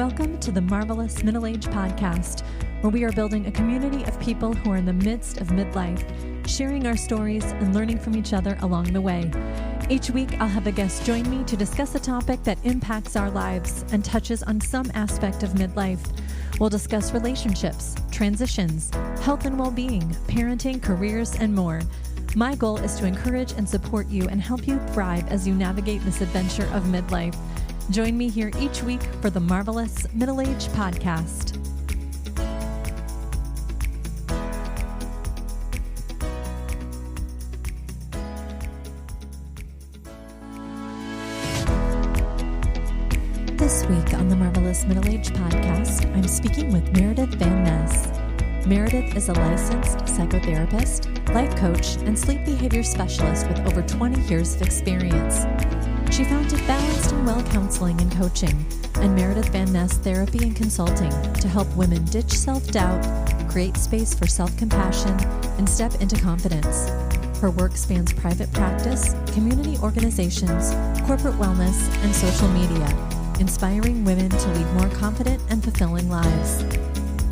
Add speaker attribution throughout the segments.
Speaker 1: Welcome to the Marvelous Middle Age Podcast, where we are building a community of people who are in the midst of midlife, sharing our stories and learning from each other along the way. Each week, I'll have a guest join me to discuss a topic that impacts our lives and touches on some aspect of midlife. We'll discuss relationships, transitions, health and well-being, parenting, careers, and more. My goal is to encourage and support you and help you thrive as you navigate this adventure of midlife. Join me here each week for the Marvelous Middle Age Podcast. This week on the Marvelous Middle Age Podcast, I'm speaking with Meredith Van Ness. Meredith is a licensed psychotherapist, life coach, and sleep behavior specialist with over 20 years of experience. She founded Balanced and Well Counseling and Coaching and Meredith Van Ness Therapy and Consulting to help women ditch self-doubt, create space for self-compassion, and step into confidence. Her work spans private practice, community organizations, corporate wellness, and social media, inspiring women to lead more confident and fulfilling lives.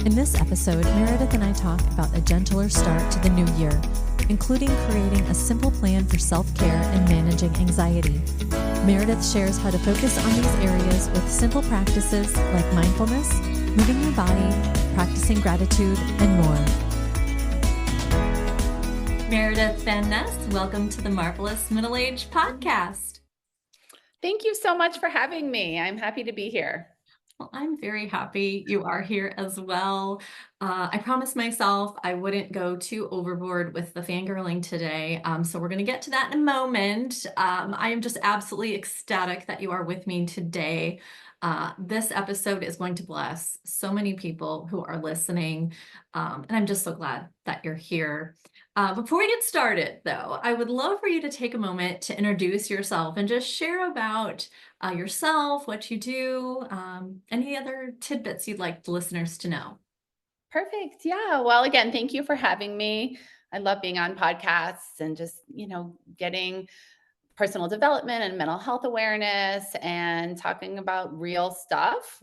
Speaker 1: In this episode, Meredith and I talk about a gentler start to the new year, including creating a simple plan for self-care and managing anxiety. Meredith shares how to focus on these areas with simple practices like mindfulness, moving your body, practicing gratitude, and more. Meredith Van Ness, welcome to the Marvelous Middle Age Podcast.
Speaker 2: Thank you so much for having me. I'm happy to be here.
Speaker 1: Well, I'm very happy you are here as well. I promised myself I wouldn't go too overboard with the fangirling today, so we're going to get to that in a moment. I am just absolutely ecstatic that you are with me today. This episode is going to bless so many people who are listening, and I'm just so glad that you're here. Before we get started, though, I would love for you to take a moment to introduce yourself and just share about yourself, what you do, any other tidbits you'd like the listeners to know.
Speaker 2: Perfect. Yeah. Well, again, thank you for having me. I love being on podcasts and just, getting personal development and mental health awareness and talking about real stuff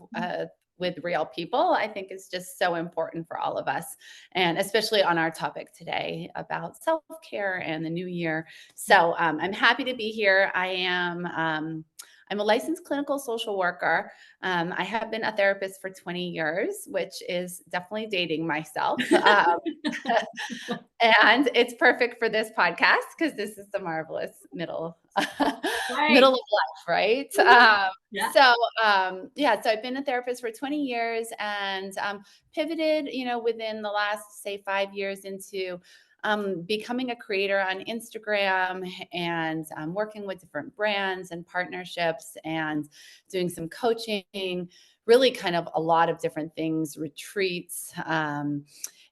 Speaker 2: with real people, I think is just so important for all of us. And especially on our topic today about self-care and the new year. So I'm happy to be here. I'm a licensed clinical social worker. I have been a therapist for 20 years, which is definitely dating myself. And it's perfect for this podcast because this is the marvelous middle middle of life, right?
Speaker 1: Yeah.
Speaker 2: So I've been a therapist for 20 years and pivoted, within the last, say, 5 years into becoming a creator on Instagram and working with different brands and partnerships and doing some coaching, really kind of a lot of different things, retreats,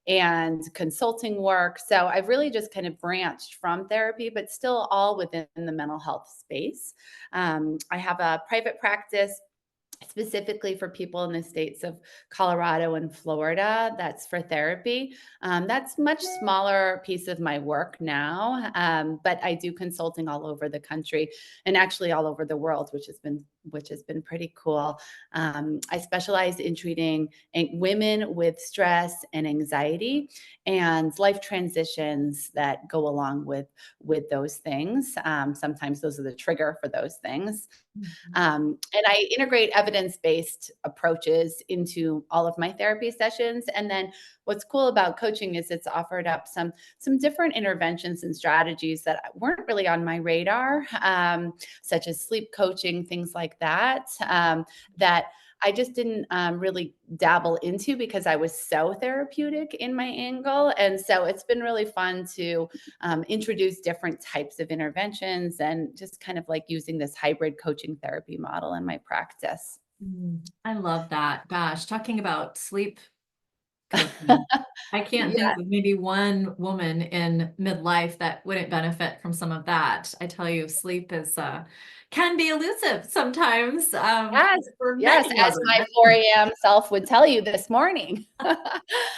Speaker 2: and consulting work. So I've really just kind of branched from therapy, but still all within the mental health space. I have a private practice specifically for people in the states of Colorado and Florida. That's for therapy. That's much smaller piece of my work now, but I do consulting all over the country and actually all over the world, which has been pretty cool. I specialize in treating women with stress and anxiety and life transitions that go along with those things. Sometimes those are the trigger for those things. And I integrate evidence-based approaches into all of my therapy sessions. And then what's cool about coaching is it's offered up some different interventions and strategies that weren't really on my radar, such as sleep coaching, things like that, that I just didn't really dabble into because I was so therapeutic in my angle. And so it's been really fun to introduce different types of interventions and just kind of like using this hybrid coaching therapy model in my practice.
Speaker 1: I love that. Gosh, talking about sleep coaching. I can't think of maybe one woman in midlife that wouldn't benefit from some of that. I tell you, sleep is
Speaker 3: can be elusive sometimes,
Speaker 2: Yes,
Speaker 3: for
Speaker 2: yes,
Speaker 3: many
Speaker 2: as my
Speaker 3: women.
Speaker 2: 4 a.m. self would tell you this morning.
Speaker 3: Yeah,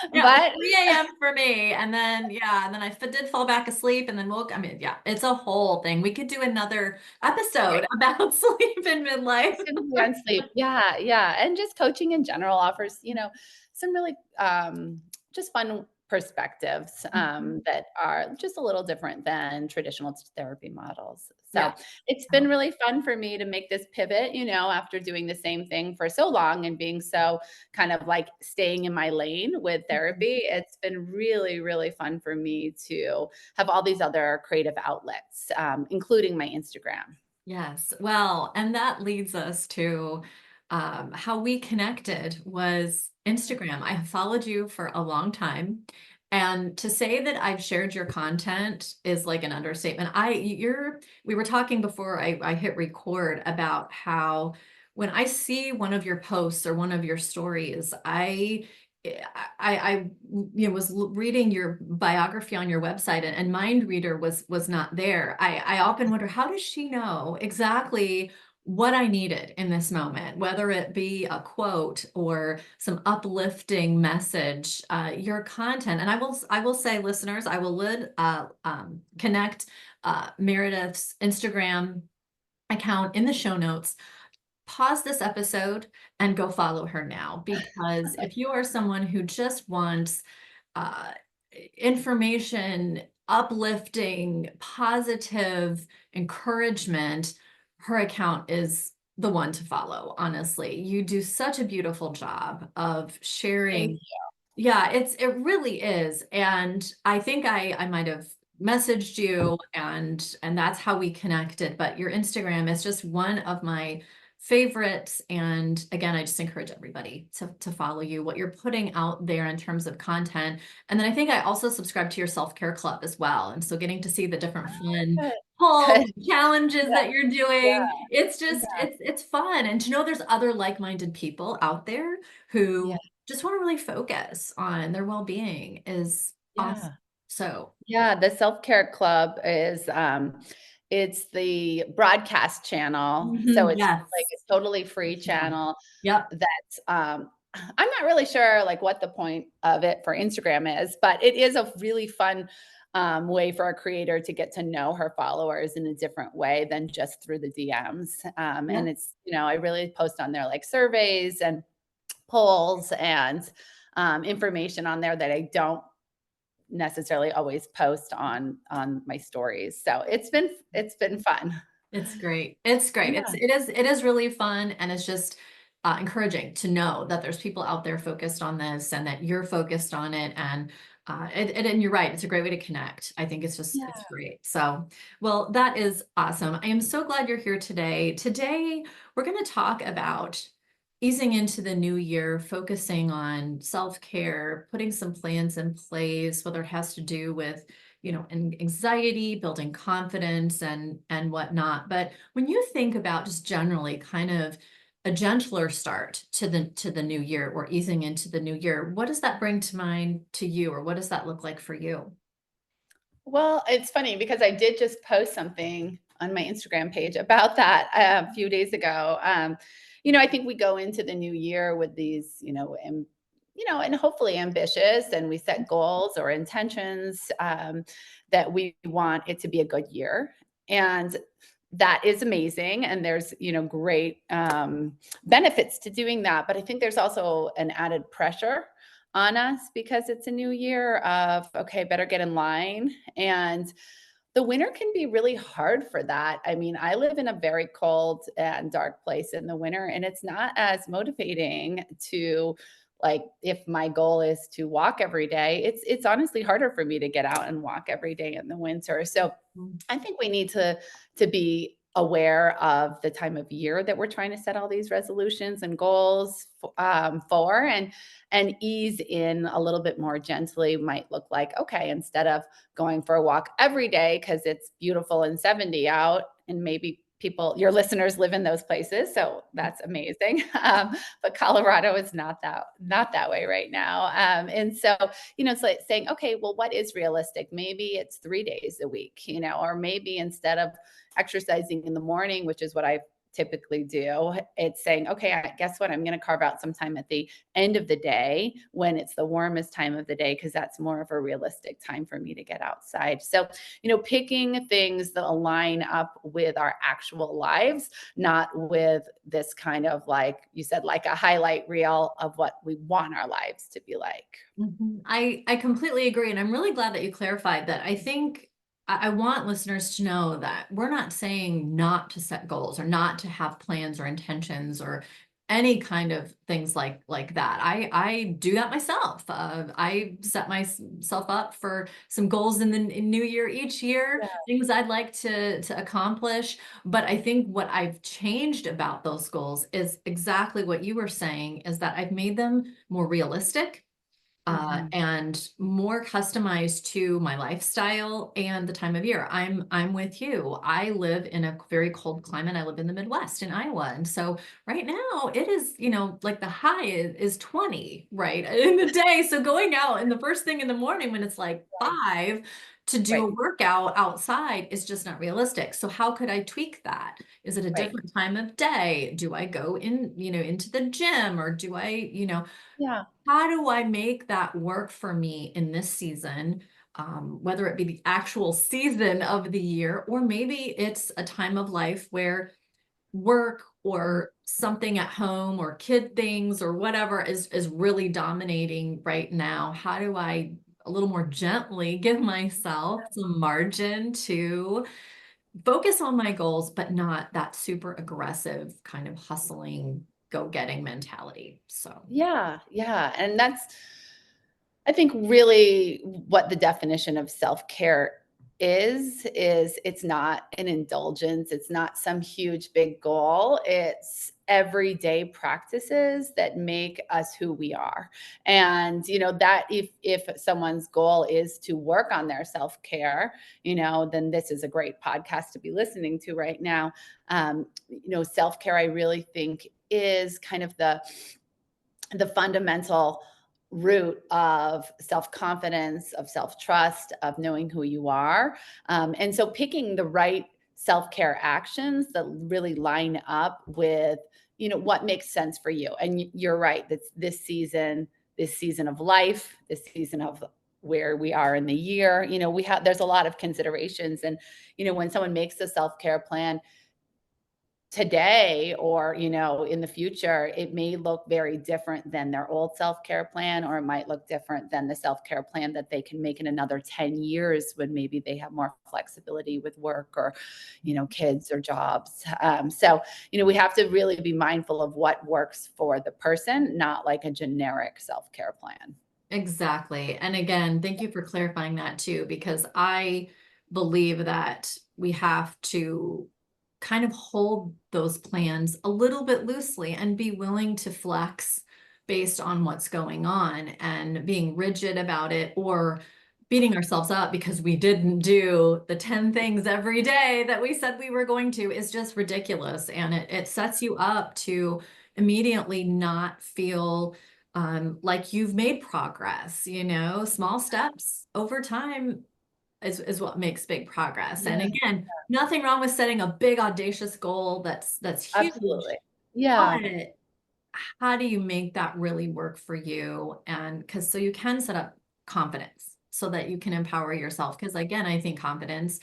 Speaker 3: it was
Speaker 2: But
Speaker 3: 3 a.m. for me. And then, yeah, and then did fall back asleep and then woke. I mean, yeah, it's a whole thing. We could do another episode about sleep in midlife.
Speaker 2: specifically on sleep. Yeah, yeah. And just coaching in general offers, some really just fun perspectives
Speaker 3: Mhm.
Speaker 2: that are just a little different than traditional therapy models.
Speaker 3: Yeah.
Speaker 2: So it's been really fun for me to make this pivot, after doing the same thing for so long and being so kind of like staying in my lane with
Speaker 3: Mhm.
Speaker 2: therapy. It's been really, really fun for me to have all these other creative outlets, including my Instagram.
Speaker 3: Yes. Well, and that leads us to how we connected was Instagram. I have followed you for a long time. And to say that I've shared your content is like an understatement. We were talking before I hit record about how when I see one of your posts or one of your stories, I was reading your biography on your website, and Mind Reader was not there. I often wonder, how does she know exactly what I needed in this moment, whether it be a quote or some uplifting message, your content. And I will say, listeners, I will connect Meredith's Instagram account in the show notes. Pause this episode and go follow her now, because if you are someone who just wants uh, information, uplifting, positive encouragement, her account is the one to follow. Honestly, you do such a beautiful job of
Speaker 2: Thank
Speaker 3: sharing.
Speaker 2: you.
Speaker 3: Yeah, it really is. And I think I might have messaged you, and that's how we connected. But your Instagram is just one of my favorites. And again, I just encourage everybody to follow you, what you're putting out there in terms of content. And then I think I also subscribe to your self-care club as well. And so getting to see the different fun
Speaker 2: Good.
Speaker 3: polls,
Speaker 2: Good.
Speaker 3: challenges
Speaker 2: Yeah,
Speaker 3: that you're
Speaker 2: yeah,
Speaker 3: doing, it's just
Speaker 2: yeah,
Speaker 3: it's fun. And to know there's other like-minded people out there
Speaker 2: yeah,
Speaker 3: who just want to really focus on their well-being is awesome.
Speaker 2: yeah.
Speaker 3: So,
Speaker 2: Yeah, the Self-Care Club is, it's the broadcast channel. So
Speaker 3: mhm,
Speaker 2: it's like
Speaker 3: yes.
Speaker 2: a totally free
Speaker 3: Yeah.
Speaker 2: channel
Speaker 3: Yep.
Speaker 2: that's, I'm not really sure like what the point of it for Instagram is, but it is a really fun way for a creator to get to know her followers in a different way than just through the DMs. And
Speaker 3: Yep.
Speaker 2: it's, I really post on there like surveys and polls and information on there that I don't necessarily always post on my stories. So it's been fun.
Speaker 3: It's great. It's great.
Speaker 2: Yeah.
Speaker 3: It is really fun, and it's just encouraging to know that there's people out there focused on this and that you're focused on it. And you're right. It's a great way to connect. I think it's
Speaker 2: Yeah.
Speaker 3: great. So, well, that is awesome. I am so glad you're here today. Today, we're going to talk about easing into the new year, focusing on self-care, putting some plans in place, whether it has to do with anxiety, building confidence, and whatnot. But when you think about just generally kind of a gentler start to the new year, or easing into the new year, what does that bring to mind to you, or what does that look like for you?
Speaker 2: Well, it's funny because I did just post something on my Instagram page about that a few days ago. I think we go into the new year with these, and hopefully ambitious, and we set goals or intentions that we want it to be a good year. And that is amazing. And there's, great benefits to doing that. But I think there's also an added pressure on us because it's a new year of, okay, better get in line. And the winter can be really hard for that. I mean, I live in a very cold and dark place in the winter, and it's not as motivating to, like, if my goal is to walk every day, it's honestly harder for me to get out and walk every day in the winter. So
Speaker 3: Mm.
Speaker 2: I think we need to be aware of the time of year that we're trying to set all these resolutions and goals for, and ease in a little bit more gently might look like, okay, instead of going for a walk every day because it's beautiful and 70 out, and maybe your listeners live in those places, so that's amazing. But Colorado is not that way right now. And so, it's like saying, okay, well, what is realistic? Maybe it's 3 days a week, or maybe instead of exercising in the morning, which is what I typically do, it's saying, okay, guess what? I'm going to carve out some time at the end of the day when it's the warmest time of the day, because that's more of a realistic time for me to get outside. So, picking things that align up with our actual lives, not with this kind of, like you said, like a highlight reel of what we want our lives to be like.
Speaker 3: I completely agree. And I'm really glad that you clarified that. I think I want listeners to know that we're not saying not to set goals or not to have plans or intentions or any kind of things like that. I do that myself. I set myself up for some goals in the new year each year, things I'd like to accomplish. But I think what I've changed about those goals is exactly what you were saying, is that I've made them more realistic. And more customized to my lifestyle and the time of year. I'm with you. I live in a very cold climate. I live in the Midwest in Iowa. And so right now it is, like the high is 20, right, in the day. So going out in the first thing in the morning when it's like 5 to do a workout outside is just not realistic. So how could I tweak that? Is it a different time of day? Do I go in, into the gym, or do I, how do I make that work for me in this season? Whether it be the actual season of the year, or maybe it's a time of life where work or something at home or kid things or whatever is really dominating right now. How do I a little more gently give myself some margin to focus on my goals, but not that super aggressive kind of hustling, go-getting mentality? So
Speaker 2: Yeah. And that's, I think, really what the definition of self-care is it's not an indulgence. It's not some huge big goal. It's everyday practices that make us who we are. And, that if someone's goal is to work on their self-care, then this is a great podcast to be listening to right now. Self-care, I really think, is kind of the fundamental root of self-confidence, of self-trust, of knowing who you are. And so picking the right self-care actions that really line up with, what makes sense for you. And you're right, that's this season of life, this season of where we are in the year, there's a lot of considerations. And, when someone makes a self-care plan today, or in the future, it may look very different than their old self-care plan, or it might look different than the self-care plan that they can make in another 10 years when maybe they have more flexibility with work, or kids or jobs. So we have to really be mindful of what works for the person, not like a generic self-care plan.
Speaker 3: Exactly. And again, thank you for clarifying that too, because I believe that we have to kind of hold those plans a little bit loosely and be willing to flex based on what's going on, and being rigid about it or beating ourselves up because we didn't do the 10 things every day that we said we were going to is just ridiculous. And it sets you up to immediately not feel like you've made progress. Small steps over time is what makes big progress. And again, nothing wrong with setting a big audacious goal that's huge.
Speaker 2: Absolutely. Yeah.
Speaker 3: But how do you make that really work for you? And so you can set up confidence so that you can empower yourself. Because again, I think confidence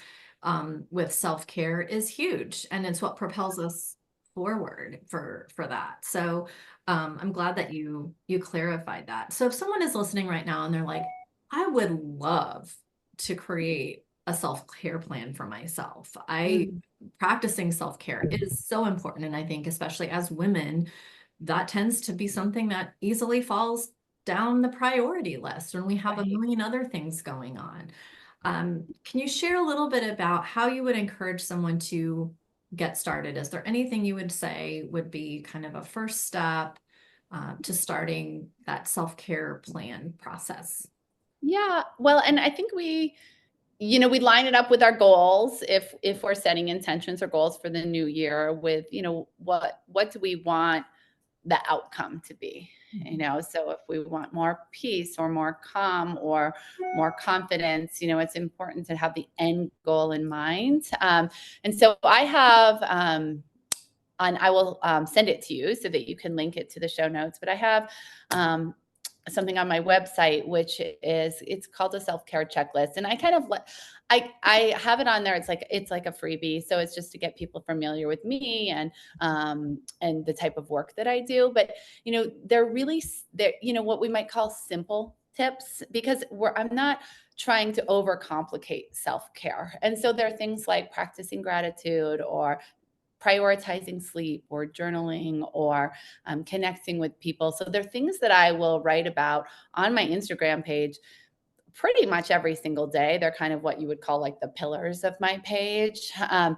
Speaker 3: with self-care is huge, and it's what propels us forward for that. So I'm glad that you clarified that. So if someone is listening right now and they're like, I would love to create a self-care plan for myself. Practicing self-care is so important. And I think especially as women, that tends to be something that easily falls down the priority list when we have a million other things going on. Can you share a little bit about how you would encourage someone to get started? Is there anything you would say would be kind of a first step to starting that self-care plan process?
Speaker 2: Yeah. Well, and I think we line it up with our goals if we're setting intentions or goals for the new year with, what do we want the outcome to be? So if we want more peace or more calm or more confidence, it's important to have the end goal in mind. And so I have, I will send it to you so that you can link it to the show notes. But I have something on my website, which it's called a self-care checklist. And I kind of I have it on there. It's like a freebie. So it's just to get people familiar with me and the type of work that I do. But, they're what we might call simple tips, because I'm not trying to overcomplicate self-care. And so there are things like practicing gratitude or prioritizing sleep or journaling or connecting with people. So they're things that I will write about on my Instagram page pretty much every single day. They're kind of what you would call like the pillars of my page. And,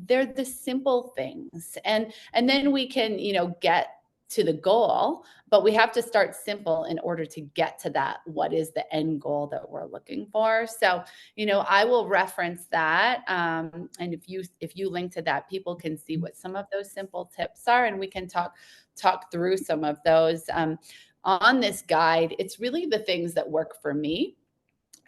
Speaker 2: they're the simple things. And then we can, get to the goal, but we have to start simple in order to get to that. What is the end goal that we're looking for? So, I will reference that. And if you link to that, people can see what some of those simple tips are, and we can talk through some of those. On this guide, it's really the things that work for me.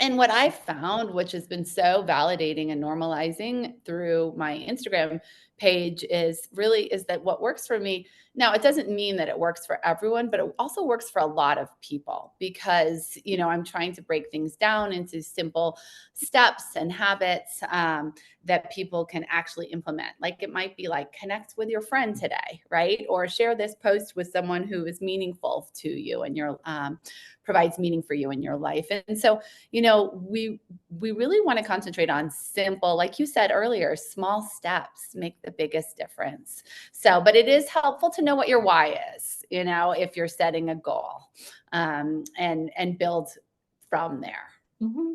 Speaker 2: And what I found, which has been so validating and normalizing through my Instagram page, is that what works for me. Now, it doesn't mean that it works for everyone, but it also works for a lot of people, because, I'm trying to break things down into simple steps and habits that people can actually implement. Like, it might be like, connect with your friend today, right? Or share this post with someone who is meaningful to you and your provides meaning for you in your life. And so, we really want to concentrate on simple, like you said earlier, small steps make the biggest difference. So, but it is helpful to know what your why is, if you're setting a goal, and build from there.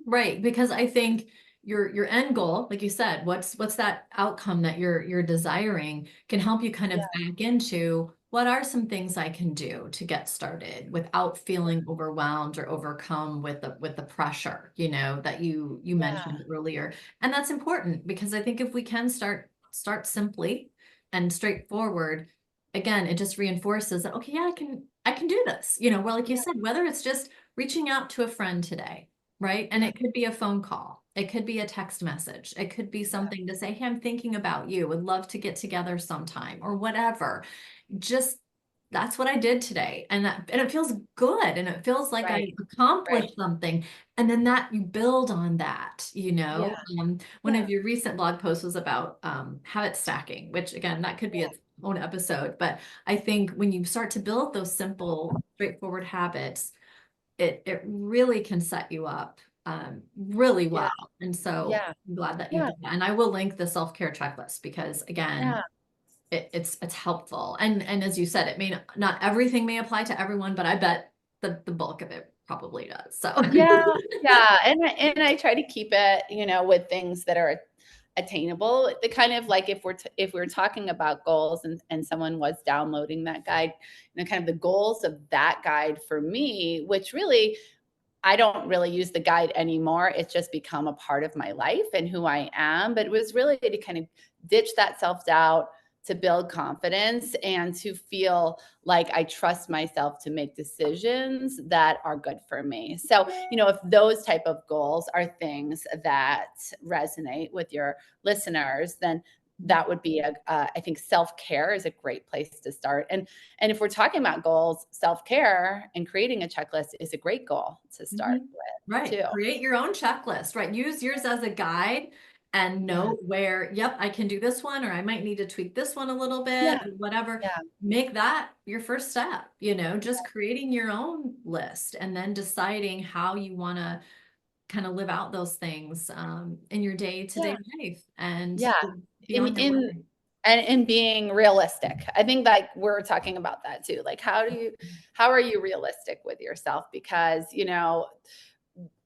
Speaker 3: Right. Because I think your end goal, like you said, what's that outcome that you're desiring, can help you kind of back into what are some things I can do to get started without feeling overwhelmed or overcome with the pressure, that you mentioned earlier. And that's important, because I think if we can start simply and straightforward, again, it just reinforces that, okay, yeah, I can do this, well, like you said, whether it's just reaching out to a friend today, right? And it could be a phone call. It could be a text message. It could be something to say, hey, I'm thinking about you. Would love to get together sometime, or whatever. Just, that's what I did today. And it feels good. And it feels like I accomplished something. And then that you build on that, one of your recent blog posts was about habit stacking, which again, that could be its own episode. But I think when you start to build those simple, straightforward habits, it really can set you up really well. And so I'm glad that you did that. And I will link the self-care checklist, because again, it's helpful. And as you said, not everything may apply to everyone, but I bet the bulk of it probably does. So
Speaker 2: yeah. And I try to keep it, with things that are attainable. The kind of like, if we're talking about goals, and someone was downloading that guide, kind of the goals of that guide for me, which really, I don't really use the guide anymore. It's just become a part of my life and who I am. But it was really to kind of ditch that self-doubt, to build confidence, and to feel like I trust myself to make decisions that are good for me. So, if those type of goals are things that resonate with your listeners, then that would be I think self-care is a great place to start. And if we're talking about goals, self-care and creating a checklist is a great goal to start with.
Speaker 3: Right.
Speaker 2: Too.
Speaker 3: Create your own checklist, right? Use yours as a guide, and note where, yep, I can do this one, or I might need to tweak this one a little bit, or whatever. Make that your first step, just creating your own list, and then deciding how you want to kind of live out those things in your day-to-day life, and be on your way.
Speaker 2: And being realistic. I think like we're talking about that too. Like, how are you realistic with yourself? Because,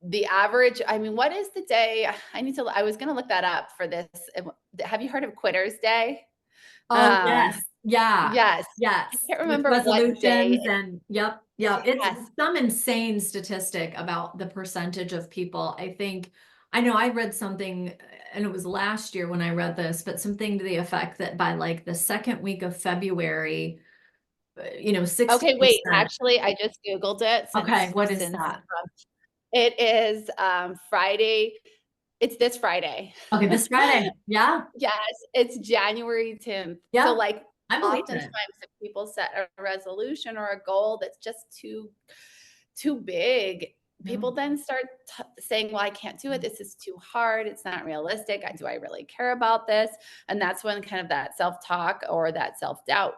Speaker 2: the average, what is the day? I was going to look that up for this. Have you heard of Quitter's Day?
Speaker 3: Oh, yes. Yeah.
Speaker 2: Yes. I
Speaker 3: Yes.
Speaker 2: can't
Speaker 3: With
Speaker 2: remember what
Speaker 3: resolutions
Speaker 2: day.
Speaker 3: and yep. Yep. It's
Speaker 2: Yes.
Speaker 3: some insane statistic about the percentage of people. I know I read something and it was last year when I read this, but something to the effect that by like the second week of February,
Speaker 2: Okay, wait,
Speaker 3: 60%.
Speaker 2: actually, I just Googled it
Speaker 3: Okay.
Speaker 2: since
Speaker 3: What is that?
Speaker 2: it is Friday. It's this Friday.
Speaker 3: Okay. This Friday. Yeah.
Speaker 2: Yes, it's January 10th. So,
Speaker 3: Yeah.
Speaker 2: like,
Speaker 3: I believe
Speaker 2: oftentimes
Speaker 3: it.
Speaker 2: if people set a resolution or a goal that's just too big,
Speaker 3: Yeah.
Speaker 2: people then start saying, "Well, I can't do it. This is too hard. It's not realistic. Do I really care about this?" And that's when kind of that self-talk or that self-doubt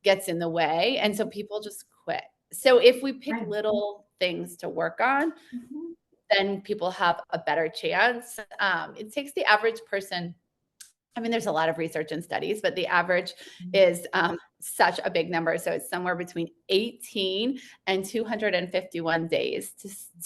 Speaker 2: gets in the way, and so people just quit. So if we pick
Speaker 3: Right.
Speaker 2: little things to work on,
Speaker 3: Mhm.
Speaker 2: then people have a better chance. It takes the average person, I mean, there's a lot of research and studies, but the average is such a big number. So it's somewhere between 18 and 251 days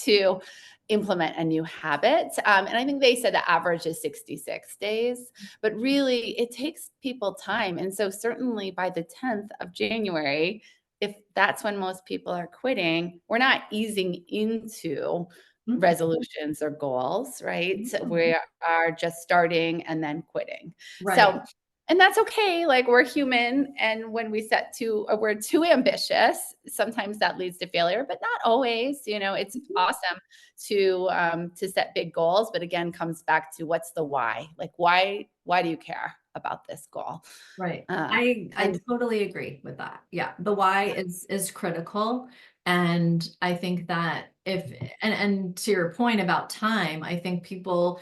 Speaker 2: to implement a new habit. And I think they said the average is 66 days, but really it takes people time. And so certainly by the 10th of January, if that's when most people are quitting, we're not easing into
Speaker 3: Mhm.
Speaker 2: resolutions or goals, right?
Speaker 3: Mhm.
Speaker 2: We are just starting and then quitting.
Speaker 3: Right.
Speaker 2: So, and that's okay. Like we're human, and when we're too ambitious, sometimes that leads to failure, but not always. It's
Speaker 3: Mhm.
Speaker 2: awesome to set big goals, but again, comes back to what's the why? Like why do you care about this goal?
Speaker 3: Right.
Speaker 2: Um,
Speaker 3: I
Speaker 2: and
Speaker 3: totally agree with that. Yeah. The why is critical. And I think that if and to your point about time, I think people,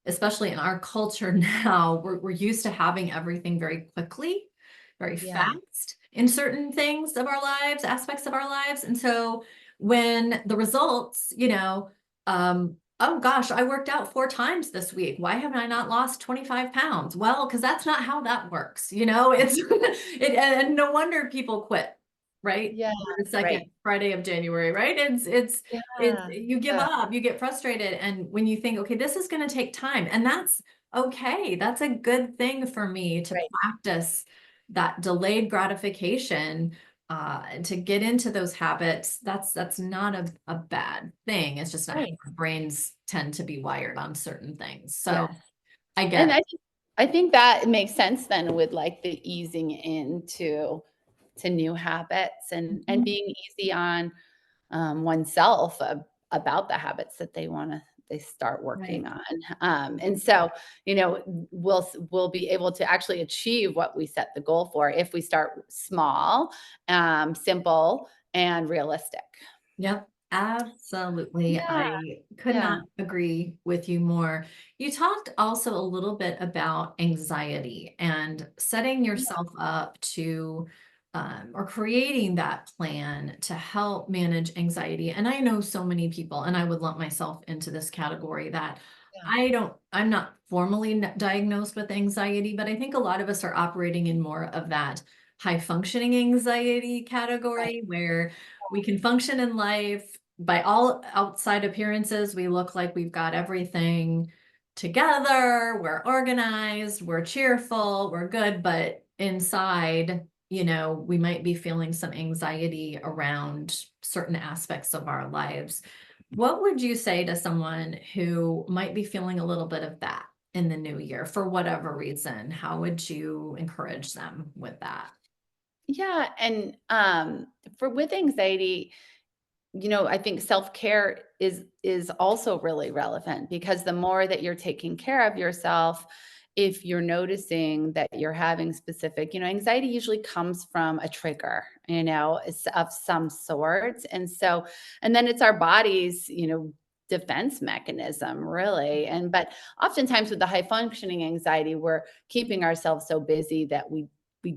Speaker 3: especially in our culture now, we're used to having everything very quickly, very
Speaker 2: yeah,
Speaker 3: fast in certain things of our lives, aspects of our lives. And so when the results, oh gosh, I worked out 4 times this week. Why have I not lost 25 pounds? Well, because that's not how that works. It's and no wonder people quit, right?
Speaker 2: yeah,
Speaker 3: The second
Speaker 2: right,
Speaker 3: Friday of January, right? It's
Speaker 2: yeah,
Speaker 3: you give
Speaker 2: yeah,
Speaker 3: up, you get frustrated. And when you think, okay, this is going to take time, and that's okay. That's a good thing for me to
Speaker 2: right,
Speaker 3: practice that delayed gratification, to get into those habits. That's not a bad thing. It's just not how
Speaker 2: right,
Speaker 3: our brains tend to be wired on certain things. So
Speaker 2: yes.
Speaker 3: I get
Speaker 2: And
Speaker 3: it.
Speaker 2: I think that makes sense then with like the easing into to new habits and
Speaker 3: Mhm.
Speaker 2: being easy on oneself about the habits that they start working
Speaker 3: Right.
Speaker 2: on. And so, we'll be able to actually achieve what we set the goal for if we start small, simple, and realistic.
Speaker 3: Yep, absolutely.
Speaker 2: Yeah,
Speaker 3: I could
Speaker 2: yeah,
Speaker 3: not agree with you more. You talked also a little bit about anxiety and setting
Speaker 2: yeah,
Speaker 3: yourself up or creating that plan to help manage anxiety. And I know so many people, and I would lump myself into this category that
Speaker 2: yeah.
Speaker 3: I'm not formally diagnosed with anxiety, but I think a lot of us are operating in more of that high functioning anxiety
Speaker 2: Right,
Speaker 3: category where we can function in life by all outside appearances. We look like we've got everything together. We're organized, we're cheerful, we're good. But inside, we might be feeling some anxiety around certain aspects of our lives. What would you say to someone who might be feeling a little bit of that in the new year for whatever reason? How would you encourage them with that?
Speaker 2: yeah. And for with anxiety, I think self-care is also really relevant because the more that you're taking care of yourself, if you're noticing that you're having specific, anxiety usually comes from a trigger, of some sort. And then it's our body's, defense mechanism, really. But oftentimes with the high functioning anxiety, we're keeping ourselves so busy that we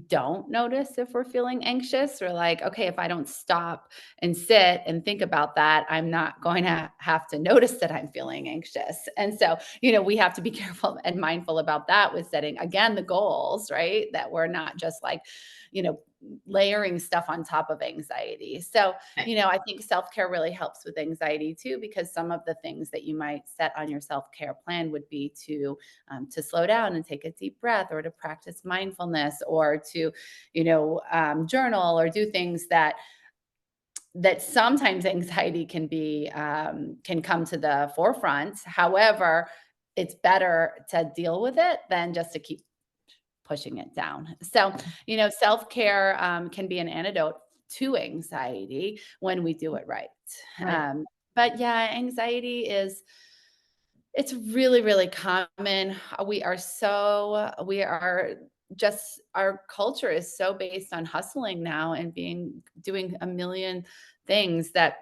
Speaker 2: don't notice if we're feeling anxious. We're like, okay, if I don't stop and sit and think about that, I'm not going to have to notice that I'm feeling anxious. And so, we have to be careful and mindful about that with setting, again, the goals, right? That we're not just like, layering stuff on top of anxiety. So,
Speaker 3: Okay.
Speaker 2: I think self-care really helps with anxiety too, because some of the things that you might set on your self-care plan would be to slow down and take a deep breath, or to practice mindfulness, or to, journal, or do things that sometimes anxiety can come to the forefront. However, it's better to deal with it than just to keep pushing it down. So, self-care can be an antidote to anxiety when we do it right.
Speaker 3: Right.
Speaker 2: But yeah, anxiety it's really, really common. We are just, our culture is so based on hustling now and doing a million things, that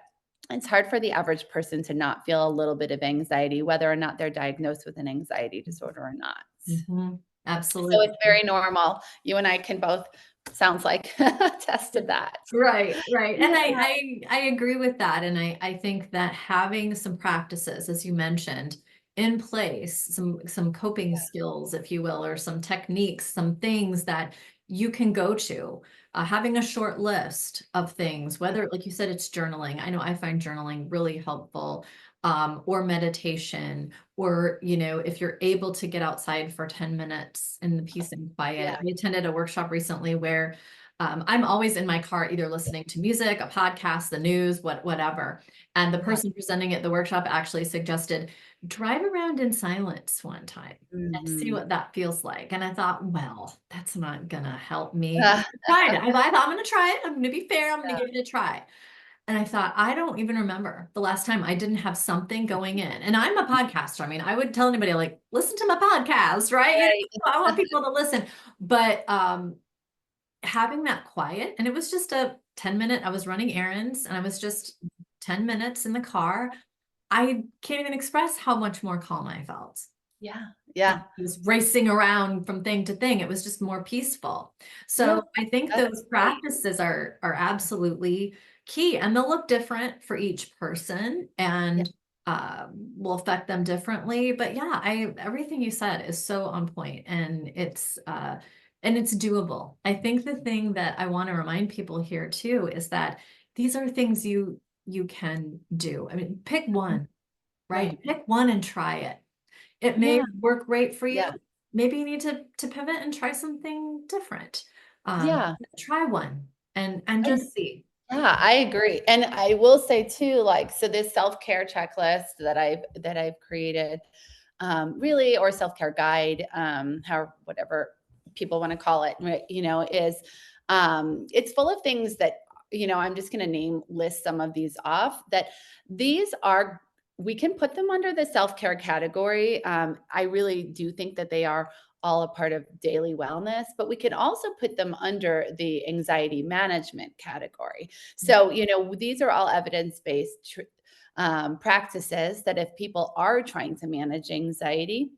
Speaker 2: it's hard for the average person to not feel a little bit of anxiety, whether or not they're diagnosed with an anxiety disorder or not.
Speaker 3: Mhm.
Speaker 2: So
Speaker 3: Absolutely.
Speaker 2: it's very normal. You and I can both, sounds like, attest to that.
Speaker 3: Right, right. And
Speaker 2: Yeah,
Speaker 3: I agree with that. And I think that having some practices, as you mentioned, in place, some coping skills, if you will, or some techniques, some things that you can go to, having a short list of things, whether, like you said, it's journaling. I know I find journaling really helpful, or meditation, or, if you're able to get outside for 10 minutes in the peace and quiet.
Speaker 2: yeah,
Speaker 3: I attended a workshop recently where I'm always in my car, either listening to music, a podcast, the news, whatever. And the
Speaker 2: yeah.
Speaker 3: person presenting at the workshop actually suggested drive around in silence one time and see
Speaker 2: Mhm.
Speaker 3: what that feels like. And I thought, well, that's not gonna help me.
Speaker 2: Uh,
Speaker 3: Tried it. I thought I'm gonna try it. I'm gonna be fair. I'm gonna
Speaker 2: yeah,
Speaker 3: give it a try. And I thought, I don't even remember the last time I didn't have something going in. And I'm a podcaster. I mean, I would tell anybody, like, listen to my podcast, right?
Speaker 2: right.
Speaker 3: I want people to listen. But having that quiet, and it was just a 10-minute, I was running errands and I was just 10 minutes in the car. I can't even express how much more calm I felt.
Speaker 2: Yeah,
Speaker 3: And
Speaker 2: yeah,
Speaker 3: I was racing around from thing to thing. It was just more peaceful.
Speaker 2: yeah,
Speaker 3: So I think
Speaker 2: that's
Speaker 3: those
Speaker 2: great.
Speaker 3: practices are absolutely key, and they'll look different for each person
Speaker 2: Yeah,
Speaker 3: and will affect them differently. But yeah, I everything you said is so on point, and it's doable. I think the thing that I want to remind people here too is that these are things you can do. I mean, pick one, right?
Speaker 2: right.
Speaker 3: Pick one and try it. It may
Speaker 2: Yeah,
Speaker 3: work great for you.
Speaker 2: yeah,
Speaker 3: Maybe you need to pivot and try something different.
Speaker 2: yeah.
Speaker 3: Try one and
Speaker 2: And
Speaker 3: just see.
Speaker 2: yeah, I agree. And I will say too, like, so this self-care checklist that I've created, really, or self-care guide, how whatever people want to call it, right, is it's full of things that, I'm just going to list some of these off, that these are, we can put them under the self-care category. I really do think that they are all a part of daily wellness, but we can also put them under the anxiety management category. So, these are all evidence-based practices that if people are trying to manage anxiety,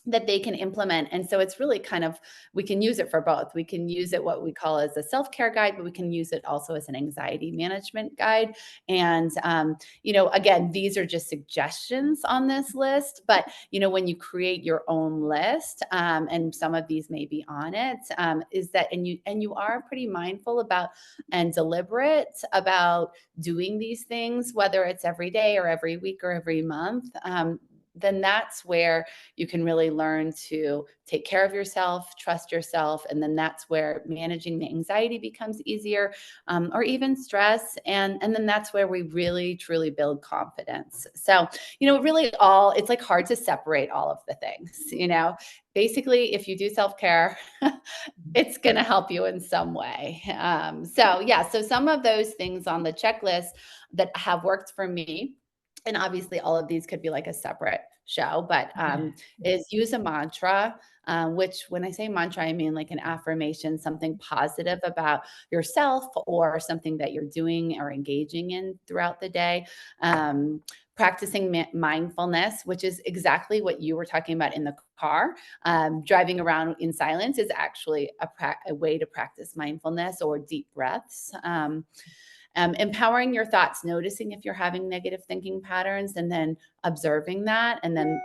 Speaker 2: that they can implement. And so it's really kind of, we can use it for both. We can use it what we call as a self-care guide, but we can use it also as an anxiety management guide. And again, these are just suggestions on this list, but when you create your own list, and some of these may be on it, is that, and you are pretty mindful about and deliberate about doing these things, whether it's every day or every week or every month, then that's where you can really learn to take care of yourself, trust yourself, and then that's where managing the anxiety becomes easier, or even stress, and then that's where we really truly build confidence. So, really, all, it's like hard to separate all of the things. Basically, if you do self-care, it's going to help you in some way. So yeah, so some of those things on the checklist that have worked for me, and obviously all of these could be like a separate show, but
Speaker 3: Yeah.
Speaker 2: is use a mantra, which, when I say mantra, I mean like an affirmation, something positive about yourself or something that you're doing or engaging in throughout the day. Practicing mindfulness, which is exactly what you were talking about in the car. Driving around in silence is actually a way to practice mindfulness, or deep breaths. Empowering your thoughts, noticing if you're having negative thinking patterns, and then observing that, and then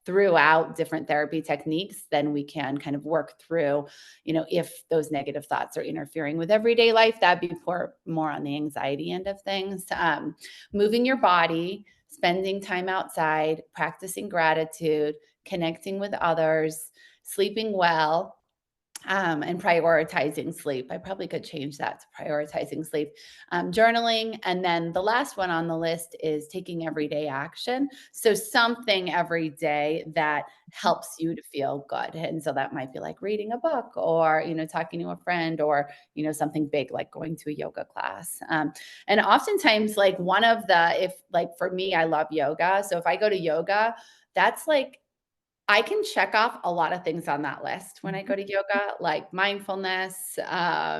Speaker 2: throughout different therapy techniques, then we can kind of work through, if those negative thoughts are interfering with everyday life, that'd be more on the anxiety end of things. Moving your body, spending time outside, practicing gratitude, connecting with others, sleeping well, and prioritizing sleep. I probably could change that to prioritizing sleep, journaling. And then the last one on the list is taking everyday action. So something every day that helps you to feel good. And so that might be like reading a book or, talking to a friend or, something big like going to a yoga class. And oftentimes like for me, I love yoga. So if I go to yoga, that's like, I can check off a lot of things on that list when I go to yoga, like mindfulness,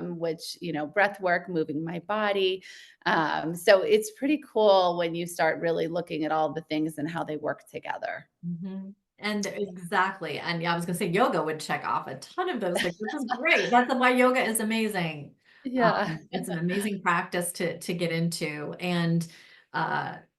Speaker 2: which, breath work, moving my body. So it's pretty cool when you start really looking at all the things and how they work together.
Speaker 3: Mm-hmm. And exactly. And yeah, I was going to say yoga would check off a ton of those things, which is great. That's why yoga is amazing.
Speaker 2: Yeah.
Speaker 3: It's an amazing practice to get into. And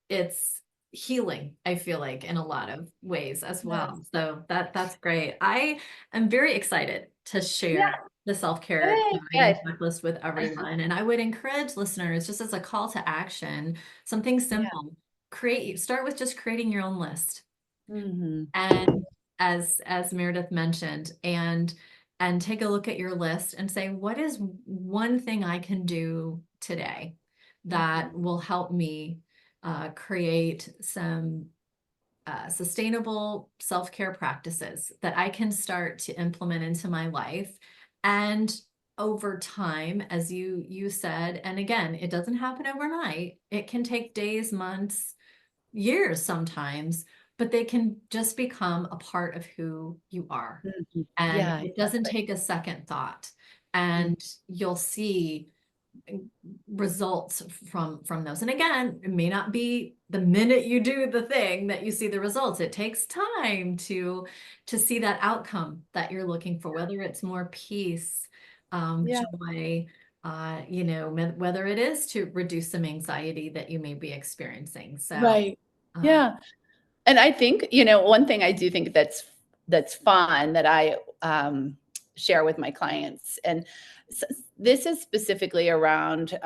Speaker 3: it's healing, I feel like, in a lot of ways as well.
Speaker 2: Yes.
Speaker 3: So that's great. I am very excited to
Speaker 2: Yeah.
Speaker 3: share the self-care
Speaker 2: Good.
Speaker 3: guiding
Speaker 2: Good.
Speaker 3: checklist with everyone. And I would encourage listeners, just as a call to action, something
Speaker 2: Yeah.
Speaker 3: simple. Start with just creating your own list.
Speaker 2: Mhm.
Speaker 3: And as Meredith mentioned, and take a look at your list and say, what is one thing I can do today that will help me create some sustainable self-care practices that I can start to implement into my life. And over time, as you said, and again, it doesn't happen overnight. It can take days, months, years sometimes, but they can just become a part of who you are.
Speaker 2: Mhm.
Speaker 3: And
Speaker 2: Yeah,
Speaker 3: it doesn't
Speaker 2: exactly.
Speaker 3: take a second thought.
Speaker 2: Mm.
Speaker 3: And you'll see results from those. And again, it may not be the minute you do the thing that you see the results. It takes time to see that outcome that you're looking for, whether it's more peace,
Speaker 2: Yeah.
Speaker 3: joy, whether it is to reduce some anxiety that you may be experiencing. So,
Speaker 2: Right.
Speaker 3: um,
Speaker 2: Yeah. And I think, one thing I do think that's fun that I share with my clients, and this is specifically around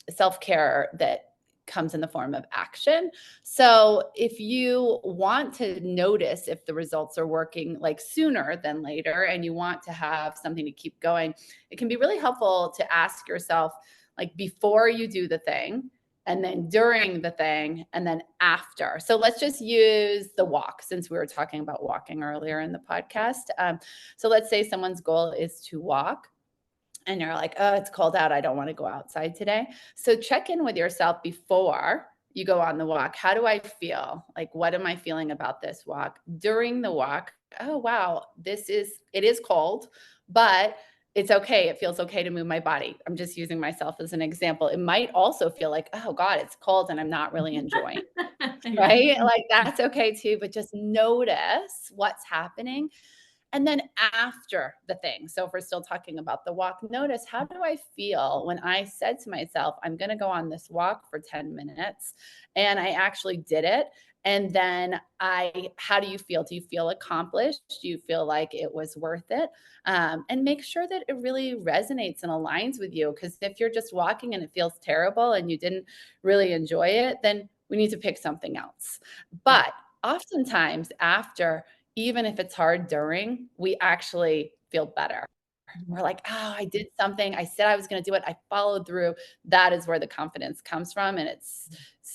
Speaker 2: self-care that comes in the form of action. So if you want to notice if the results are working like sooner than later, and you want to have something to keep going, it can be really helpful to ask yourself, like before you do the thing, and then during the thing, and then after. So let's just use the walk since we were talking about walking earlier in the podcast. So let's say someone's goal is to walk and you're like, oh, it's cold out. I don't want to go outside today. So check in with yourself before you go on the walk. How do I feel? Like, what am I feeling about this walk? During the walk, oh, wow, it is cold, but it's okay. It feels okay to move my body. I'm just using myself as an example. It might also feel like, oh God, it's cold and I'm not really enjoying,
Speaker 3: yeah.
Speaker 2: right? Like that's okay too, but just notice what's happening. And then after the thing, so if we're still talking about the walk, notice, how do I feel when I said to myself, I'm going to go on this walk for 10 minutes and I actually did it? And then how do you feel? Do you feel accomplished? Do you feel like it was worth it? And make sure that it really resonates and aligns with you. Because if you're just walking and it feels terrible and you didn't really enjoy it, then we need to pick something else. But oftentimes after, even if it's hard during, we actually feel better. We're like, oh, I did something. I said I was going to do it. I followed through. That is where the confidence comes from. And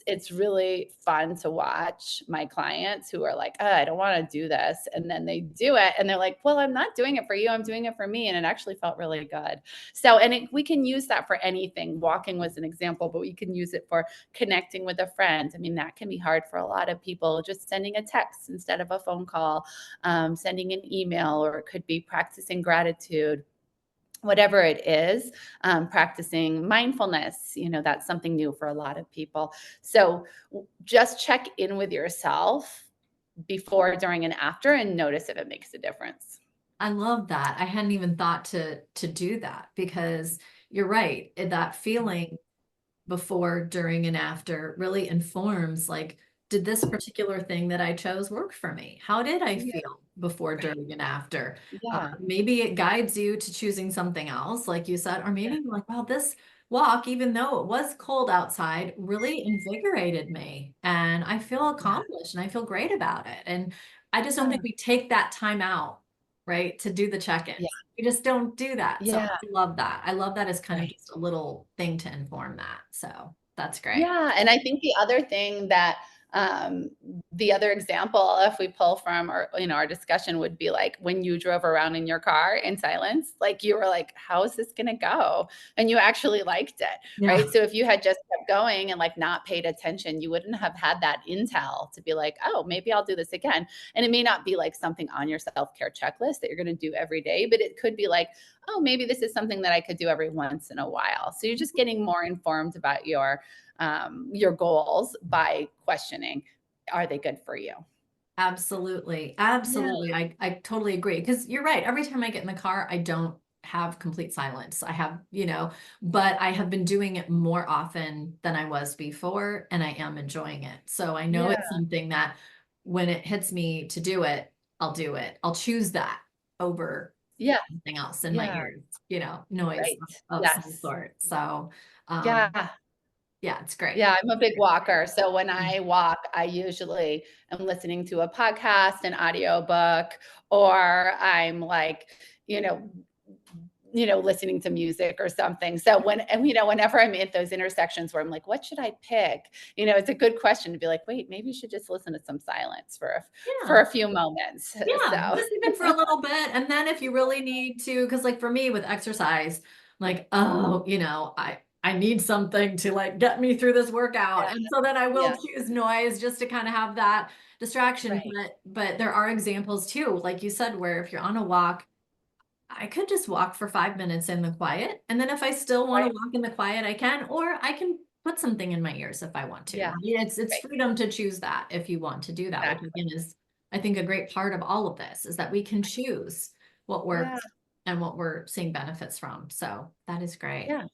Speaker 2: it's really fun to watch my clients who are like, oh, I don't want to do this. And then they do it. And they're like, well, I'm not doing it for you. I'm doing it for me. And it actually felt really good. So, we can use that for anything. Walking was an example, but we can use it for connecting with a friend. I mean, that can be hard for a lot of people, just sending a text instead of a phone call, sending an email, or it could be practicing gratitude. Whatever it is, practicing mindfulness, that's something new for a lot of people. So just check in with yourself before, during, and after, and notice if it makes a difference.
Speaker 3: I love that. I hadn't even thought to do that because you're right. That feeling before, during, and after really informs like, did this particular thing that I chose work for me? How did I
Speaker 2: Yeah.
Speaker 3: feel before,
Speaker 2: Right.
Speaker 3: during, and after?
Speaker 2: Yeah.
Speaker 3: Maybe it guides you to choosing something else, like you said, or maybe you're like, well, this walk, even though it was cold outside, really invigorated me and I feel
Speaker 2: Yeah.
Speaker 3: accomplished and I feel great about it. And I just don't
Speaker 2: Yeah.
Speaker 3: think we take that time out, right, to do the
Speaker 2: Yeah.
Speaker 3: check-ins. We just don't do that. So
Speaker 2: Yeah.
Speaker 3: I love that. I love that as kind of
Speaker 2: Right.
Speaker 3: just a little thing to inform that. So that's great.
Speaker 2: Yeah, and I think the other thing that um, the other example, if we pull from our discussion, would be like when you drove around in your car in silence, like you were like, "How is this going to go?" And you actually liked it,
Speaker 3: Yeah.
Speaker 2: right? So if you had just kept going and like not paid attention, you wouldn't have had that intel to be like, "Oh, maybe I'll do this again." And it may not be like something on your self care checklist that you're going to do every day, but it could be like, "Oh, maybe this is something that I could do every once in a while." So you're just getting more informed about your goals by questioning, are they good for you?
Speaker 3: Absolutely.
Speaker 2: Yeah.
Speaker 3: Absolutely. I totally agree. Because you're right. Every time I get in the car, I don't have complete silence. I have, but I have been doing it more often than I was before, and I am enjoying it. So I know
Speaker 2: Yeah.
Speaker 3: it's something that when it hits me to do it, I'll do it. I'll choose that over
Speaker 2: Yeah.
Speaker 3: something else in my
Speaker 2: Yeah.
Speaker 3: ears, noise
Speaker 2: Right.
Speaker 3: of some
Speaker 2: Yes.
Speaker 3: sort. So, um,
Speaker 2: Yeah.
Speaker 3: yeah, it's great.
Speaker 2: Yeah. I'm a big walker. So when
Speaker 3: Mm.
Speaker 2: I walk, I usually am listening to a podcast, an audiobook, or I'm like, you know, listening to music or something. So whenever I'm at those intersections where I'm like, what should I pick? It's a good question to be like, wait, maybe you should just listen to some silence for
Speaker 3: Yeah.
Speaker 2: a few moments.
Speaker 3: Yeah,
Speaker 2: So
Speaker 3: just even for a little bit. And then if you really need to, because like for me with exercise, like, oh, I need something to like get me through this workout.
Speaker 2: yeah,
Speaker 3: And so then I will
Speaker 2: yeah,
Speaker 3: choose noise just to kind of have that distraction.
Speaker 2: right,
Speaker 3: But there are examples too, like you said, where if you're on a walk, I could just walk for 5 minutes in the quiet. And then if I still want to
Speaker 2: right,
Speaker 3: walk in the quiet, I can, or I can put something in my ears if I want to.
Speaker 2: yeah,
Speaker 3: Right? It's
Speaker 2: right,
Speaker 3: freedom to choose that if you want to do that, which
Speaker 2: exactly.
Speaker 3: again is, I think, a great part of all of this is that we can choose what
Speaker 2: Yeah,
Speaker 3: works and what we're seeing benefits from. So that is great.
Speaker 2: yeah,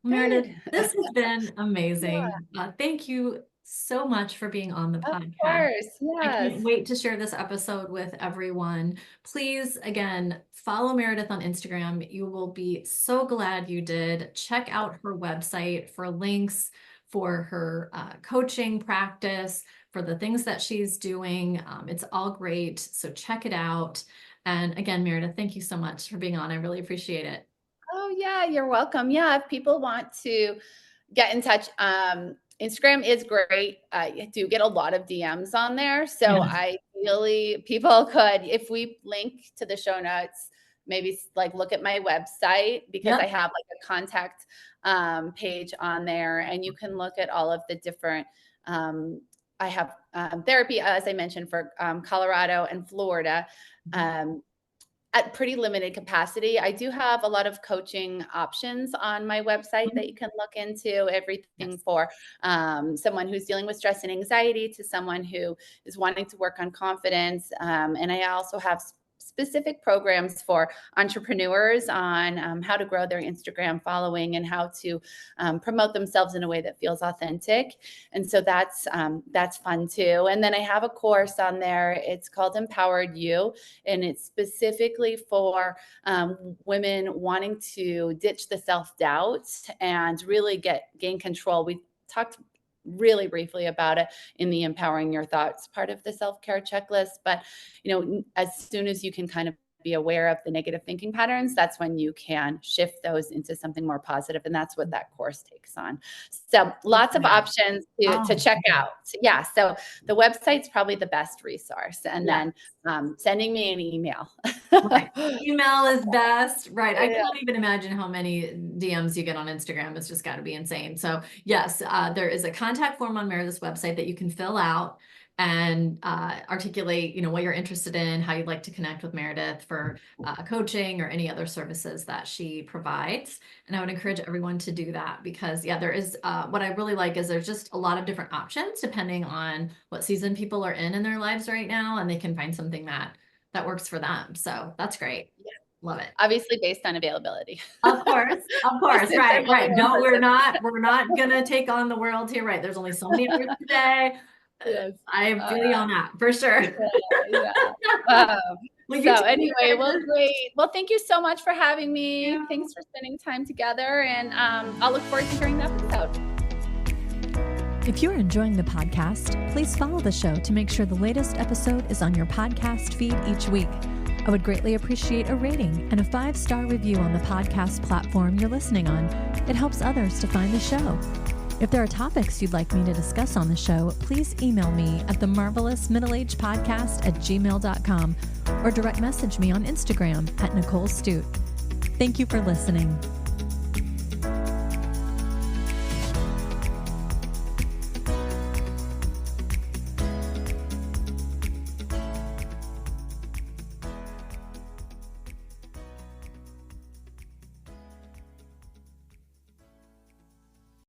Speaker 3: Meredith,
Speaker 2: good.
Speaker 3: this has been
Speaker 2: Yeah,
Speaker 3: amazing. Thank you so much for being on the
Speaker 2: of
Speaker 3: podcast.
Speaker 2: course,
Speaker 3: I can't
Speaker 2: yes.
Speaker 3: wait to share this episode with everyone. Please, again, follow Meredith on Instagram. You will be so glad you did. Check out her website for links for her coaching practice, for the things that she's doing. It's all great. So check it out. And again, Meredith, thank you so much for being on. I really appreciate it.
Speaker 2: Oh, yeah, you're welcome. Yeah, if people want to get in touch, Instagram is great. I do get a lot of DMs on there. So
Speaker 3: Yes.
Speaker 2: I really, people could, if we link to the show notes, maybe like look at my website because I
Speaker 3: Yep.
Speaker 2: have like a contact page on there and you can look at all of the different, um, I have therapy, as I mentioned, for Colorado and Florida. Um, at pretty limited capacity. I do have a lot of coaching options on my website that you can look into, everything
Speaker 3: Yes.
Speaker 2: for someone who's dealing with stress and anxiety to someone who is wanting to work on confidence. And I also have specific programs for entrepreneurs on how to grow their Instagram following and how to promote themselves in a way that feels authentic. And so that's fun too. And then I have a course on there. It's called Empowered You, and it's specifically for women wanting to ditch the self-doubt and really gain control. We talked really briefly about it in the empowering your thoughts part of the self-care checklist, but as soon as you can kind of be aware of the negative thinking patterns, that's when you can shift those into something more positive, and that's what that course takes on. So lots of
Speaker 3: Yeah.
Speaker 2: options to
Speaker 3: Oh,
Speaker 2: check out. Yeah, so the website's probably the best resource, and
Speaker 3: yeah.
Speaker 2: then sending me an email.
Speaker 3: Right. Email is best. Right. I
Speaker 2: Yeah.
Speaker 3: can't even imagine how many DMs you get on Instagram. It's just got to be insane. So yes, there is a contact form on Meredith's website that you can fill out and articulate, what you're interested in, how you'd like to connect with Meredith for coaching or any other services that she provides. And I would encourage everyone to do that because yeah, there is what I really like is there's just a lot of different options depending on what season people are in their lives right now, and they can find something that works for them. So that's great.
Speaker 2: Yeah.
Speaker 3: Love it.
Speaker 2: Obviously based on availability.
Speaker 3: Of course.
Speaker 2: Since
Speaker 3: Right,
Speaker 2: I'm only
Speaker 3: right.
Speaker 2: one
Speaker 3: No,
Speaker 2: person.
Speaker 3: we're not gonna take on the world here. Right. There's only so many hours today.
Speaker 2: Yes.
Speaker 3: I feel you on that for sure.
Speaker 2: Yeah. Um,
Speaker 3: Well, you
Speaker 2: so
Speaker 3: too,
Speaker 2: anyway, well,
Speaker 3: Meredith.
Speaker 2: great. Well, thank you so much for having me.
Speaker 3: Yeah.
Speaker 2: Thanks for spending time together, and I'll look forward to hearing the episode.
Speaker 1: If you're enjoying the podcast, please follow the show to make sure the latest episode is on your podcast feed each week. I would greatly appreciate a rating and a 5-star review on the podcast platform you're listening on. It helps others to find the show. If there are topics you'd like me to discuss on the show, please email me at themarvelousmiddleagepodcast@gmail.com or direct message me on Instagram at Nicole Stute. Thank you for listening.